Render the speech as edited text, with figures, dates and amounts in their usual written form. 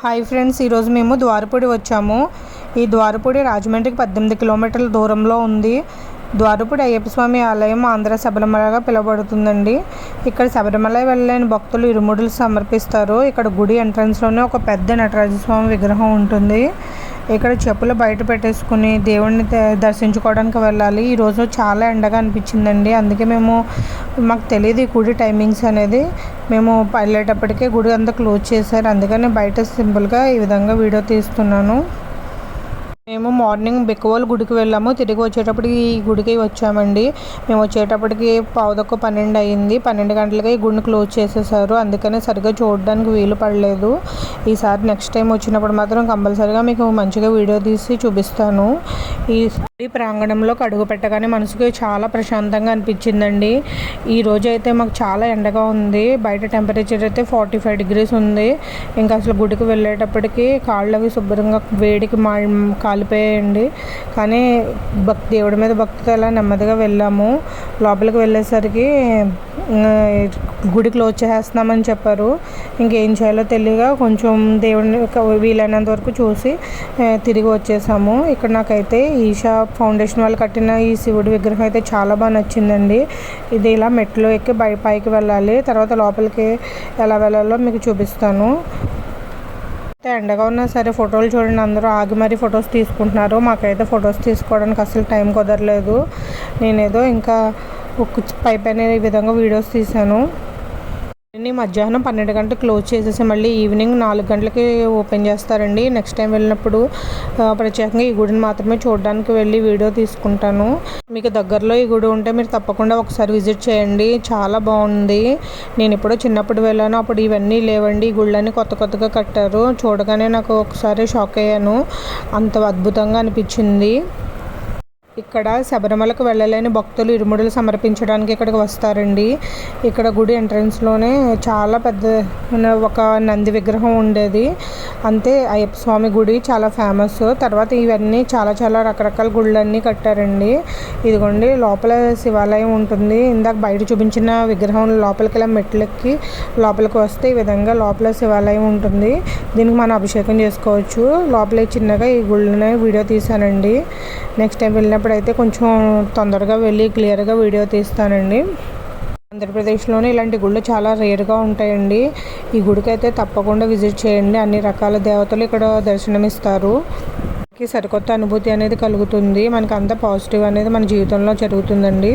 Hi friends, ఈరోజు మేము ద్వారపూడి వచ్చాము. ఈ ద్వారపూడి రాజమండ్రికి 18 కిలోమీటర్ల దూరంలో ఉంది. ద్వారపూడి అయ్యప్ప స్వామి ఆలయం ఆంధ్ర శబరిమలగా పిలువబడుతుందండి. ఇక్కడ శబరిమల వెళ్ళలేని భక్తులు ఇరుముడులు సమర్పిస్తారు. ఇక్కడ గుడి ఎంట్రన్స్లోనే ఒక పెద్ద నటరాజస్వామి విగ్రహం ఉంటుంది. ఇక్కడ చెప్పులు బయట పెట్టేసుకుని దేవుడిని దర్శించుకోవడానికి వెళ్ళాలి. ఈరోజు చాలా ఎండగా అనిపించిందండి. అందుకే మాకు తెలియదు ఈ గుడి టైమింగ్స్ అనేది. మేము వెళ్ళేటప్పటికే గుడి అంతా క్లోజ్ చేశారు. అందుకని బయట సింపుల్గా ఈ విధంగా వీడియో తీస్తున్నాను. మేము మార్నింగ్ బిక్కవోలు గుడికి వెళ్ళాము. తిరిగి వచ్చేటప్పటికి ఈ గుడికి వచ్చామండి. మేము వచ్చేటప్పటికి 11:12 అయింది. 12 గంటలకి ఈ గుడిని క్లోజ్ చేసేసారు. అందుకని సరిగ్గా చూడడానికి వీలు పడలేదు. ఈసారి నెక్స్ట్ టైం వచ్చినప్పుడు మాత్రం కంపల్సరీగా మీకు మంచిగా వీడియో తీసి చూపిస్తాను. ఈ గుడి ప్రాంగణంలోకి అడుగు పెట్టగానే మనసుకి చాలా ప్రశాంతంగా అనిపించిందండి. ఈ రోజు అయితే మాకు చాలా ఎండగా ఉంది. బయట టెంపరేచర్ అయితే 45 degrees ఉంది. ఇంకా అసలు గుడికి వెళ్ళేటప్పటికి కాళ్ళు అవి శుభ్రంగా వేడికి కాలిపోయాయండి. కానీ దేవుడి మీద భక్తితో అలా నెమ్మదిగా వెళ్ళాము. లోపలికి వెళ్ళేసరికి గుడి క్లోజ్ చేసేస్తున్నామని చెప్పారు. ఇంకేం చేయాలో తెలియక కొంచెం దేవుడిని వీలైనంత వరకు చూసి తిరిగి వచ్చేసాము. ఇక్కడ నాకైతే ఈషా ఫౌండేషన్ వాళ్ళు కట్టిన ఈ శివుడి విగ్రహం అయితే చాలా బాగా నచ్చిందండి. ఇది ఇలా మెట్లు ఎక్కి పైకి వెళ్ళాలి. తర్వాత లోపలికి ఎలా వెళ్ళాలో మీకు చూపిస్తాను. ఎండగా ఉన్నా సరే ఫోటోలు చూడండి, అందరూ ఆగి మరీ ఫొటోస్ తీసుకుంటున్నారు. మాకైతే ఫొటోస్ తీసుకోవడానికి అసలు టైం కుదరలేదు. నేనేదో ఇంకా పైన ఈ విధంగా వీడియోస్ తీశాను. మధ్యాహ్నం 12 గంటలకు క్లోజ్ చేసేసి మళ్ళీ ఈవినింగ్ 4 గంటలకి ఓపెన్ చేస్తారండి. నెక్స్ట్ టైం వెళ్ళినప్పుడు ప్రత్యేకంగా ఈ గుడిని మాత్రమే చూడడానికి వెళ్ళి వీడియో తీసుకుంటాను. మీకు దగ్గరలో ఈ గుడి ఉంటే మీరు తప్పకుండా ఒకసారి విజిట్ చేయండి. చాలా బాగుంది. నేను ఎప్పుడో చిన్నప్పుడు వెళ్ళాను, అప్పుడు ఇవన్నీ లేవండి. ఈ గుళ్ళని కొత్తగా కట్టారు. చూడగానే నాకు ఒకసారి షాక్ అయ్యాను. అంత అద్భుతంగా అనిపించింది. ఇక్కడ శబరిమలకు వెళ్ళలేని భక్తులు ఇరుముడులు సమర్పించడానికి ఇక్కడికి వస్తారండి. ఇక్కడ గుడి ఎంట్రన్స్లోనే చాలా పెద్ద ఒక నంది విగ్రహం ఉండేది. అంతే అయ్యప్ప స్వామి గుడి చాలా ఫేమస్. తర్వాత ఇవన్నీ చాలా రకరకాల గుళ్ళన్నీ కట్టారండి. ఇదిగోండి లోపల శివాలయం ఉంటుంది. ఇందాక బయట చూపించిన విగ్రహం లోపలికి ఇలా మెట్లెక్కి లోపలికి వస్తే ఈ విధంగా లోపల శివాలయం ఉంటుంది. దీనికి మనం అభిషేకం చేసుకోవచ్చు. లోపల చిన్నగా ఈ గుళ్ళని వీడియో తీశానండి. నెక్స్ట్ టైం వెళ్ళినప్పుడు అయితే కొంచెం తొందరగా వెళ్ళి క్లియర్గా వీడియో తీస్తానండి. ఆంధ్రప్రదేశ్లోనే ఇలాంటి గుళ్ళు చాలా రేర్గా ఉంటాయండి. ఈ గుడికి అయితే తప్పకుండా విజిట్ చేయండి. అన్ని రకాల దేవతలు ఇక్కడ దర్శనమిస్తారు. సరికొత్త అనుభూతి అనేది కలుగుతుంది. మనకు అంత పాజిటివ్ అనేది మన జీవితంలో జరుగుతుందండి.